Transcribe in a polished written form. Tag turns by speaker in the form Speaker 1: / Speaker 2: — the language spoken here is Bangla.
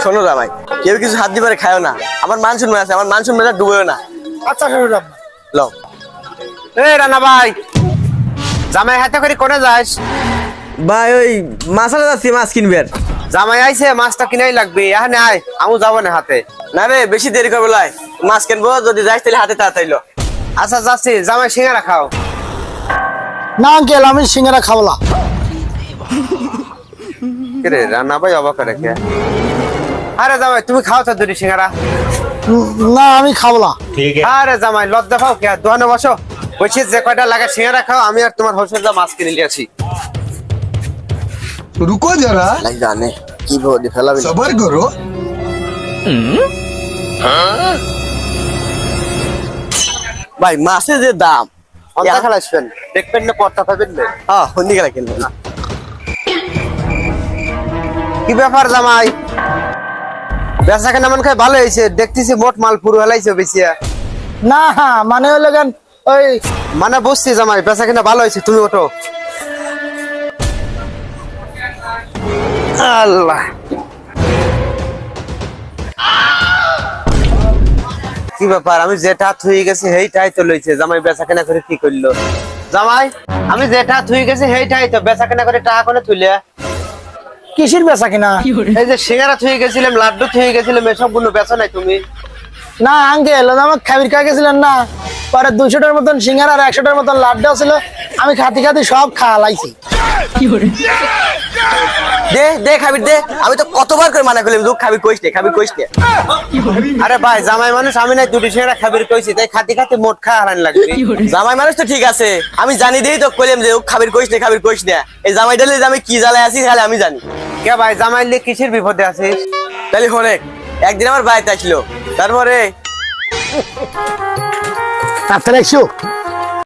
Speaker 1: শোনো জামাই, কেউ কিছু হাত দিয়ে খায়ও না, আমার মান সম্মান আছে, আমার মান সম্মানটা ডুবেও না।
Speaker 2: আচ্ছা শ্বশুর আব্বা।
Speaker 1: লও।
Speaker 3: এই রানা ভাই, জামাই হাতে করে কোনে যাস?
Speaker 1: ভাই ওই মাছালা যাচ্ছি, মাছ কিনবে।
Speaker 3: জামাই আইছে, মাছটা কিনাই লাগবে। এখানে আয়, আমু যাবো না হাতে।
Speaker 1: না রে, বেশি দেরি করবো লাই, মাছ কিনবো, যদি যাইস তাহলে হাতে তাড়াতাড়ি লো।
Speaker 3: আচ্ছা যাচ্ছি, জামাই সিঙ্গারা খাও।
Speaker 2: না আঙ্কেল, আমি সিঙ্গারা খাবো না।
Speaker 3: রে রানা ভাই অবাক রেখে। আরে জামাই তুমি খাও তো দুটি সিঙ্গারা।
Speaker 2: না আমি খাবো না।
Speaker 3: আরে জামাই লজ্জা পাও কে? দোকানে বসো, বসে যে কয়টা লাগে সিঙ্গারা খাও, আমি আর তোমার হোসেন যা মাছ কিনে নিয়ে আসি।
Speaker 4: रुको जरा,
Speaker 1: লাই জানে কি বলি ফেলাবি।
Speaker 4: सबर करो।
Speaker 1: ভাই মাছের যে দাম,
Speaker 3: অন্ধা খেলা আসবেন, দেখবেন না পড়তা পাবেন না।
Speaker 1: হ্যাঁ হন্দি গেলা কিনবো না।
Speaker 3: কি ব্যাপার জামাই, বেচা কেনা মন খাই ভালো হয়েছে, দেখতেছি মোট মাল পুরো হেলাইছে বেশিয়া।
Speaker 2: না মানে হলো কেন ওই
Speaker 3: মানে বুঝছি জামাই, বেচা কেনা ভালো হয়েছে, তুমি ওঠো। আল্লাহ, কি ব্যাপার, আমি যেটা থুই গেছি সেইটাই তো লইছে। জামাই বেচা কেনা করে কি করলো? জামাই আমি যেটা থুই গেছি সেইটাই তো, বেচা কেনা করে টাকা করে তুলে।
Speaker 2: কিসের বেচা কিনা?
Speaker 3: এই যে সিঙ্গারা থুই গেছিলাম, লাড্ডু থুই গেছিলাম, এসব গুলো বেচা নাই তুমি?
Speaker 2: না আঙ্কেল, আমার খাবির খাই গেছিলেন না, পরে 200টার মতন সিঙ্গারা আর 100টার মতন লাড্ডু ছিল, আমি খাতি খাতি সব খাওয়া লাইছি।
Speaker 1: দে দে খাবি দে, আমি তো কতবার করে মানা করলাম দুধ খাবি কইস নে, খাবি কইস নে।
Speaker 3: আরে ভাই জামাই মানুষ, আমি নাই দুটি সিঙ্গারা খাবির কইছি, তাই খাতি খাতি মোট খা হারান লাগবে।
Speaker 1: জামাই মানুষ তো ঠিক আছে, আমি জানি দিই তো কইলাম যে ও খাবির কইস নে, খাবির কইস নে। এই জামাই ডালে আমি কি জ্বালায় আছি খালি আমি জানি।
Speaker 3: কে ভাই জামাই লিয়ে কিসের বিপদে আছিস?
Speaker 1: তাহলে হলে একদিন আমার বাড়িতে আসলো, তারপরে
Speaker 2: আচ্ছা রাখছো।